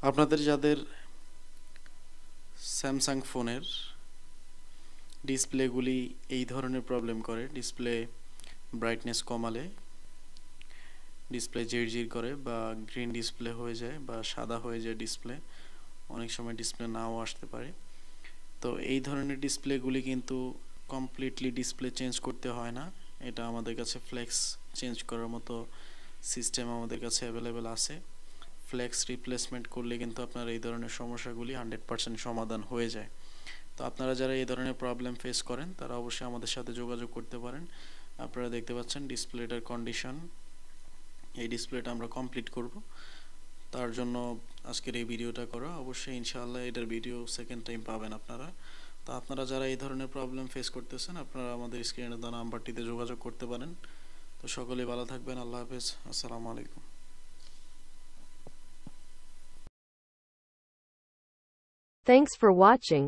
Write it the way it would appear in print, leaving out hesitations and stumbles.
আপনাদের যাদের স্যামসাং ফোনের ডিসপ্লেগুলি এই ধরনের প্রবলেম করে, ডিসপ্লে ব্রাইটনেস কমালে ডিসপ্লে জিরজির করে বা গ্রিন ডিসপ্লে হয়ে যায় বা সাদা হয়ে যায় ডিসপ্লে, অনেক সময় ডিসপ্লে নাও আসতে পারে। তো এই ধরনের ডিসপ্লেগুলি কিন্তু কমপ্লিটলি ডিসপ্লে চেঞ্জ করতে হয় না, এটা আমাদের কাছে ফ্লেক্স চেঞ্জ করার মতো সিস্টেম আমাদের কাছে অ্যাভেলেবেল আছে। ফ্লেক্স রিপ্লেসমেন্ট করলে কিন্তু আপনার এই ধরনের সমস্যাগুলি 100% সমাধান হয়ে যায়। তো আপনারা যারা এই ধরনের প্রবলেম ফেস করেন তারা অবশ্যই আমাদের সাথে যোগাযোগ করতে পারেন। আপনারা দেখতে পাচ্ছেন ডিসপ্লেটার কন্ডিশন, এই ডিসপ্লেটা আমরা কমপ্লিট করব, তার জন্য আজকের এই ভিডিওটা করা। অবশ্যই ইনশাআল্লাহ এটার ভিডিও সেকেন্ড টাইম পাবেন আপনারা। তো আপনারা যারা এই ধরনের প্রবলেম ফেস করতেছেন আপনারা আমাদের স্ক্রিনে দেওয়া নাম্বারটিতে যোগাযোগ করতে পারেন। তো সকলেই ভালো থাকবেন, আল্লাহ হাফেজ, আসসালামু আলাইকুম। Thanks for watching.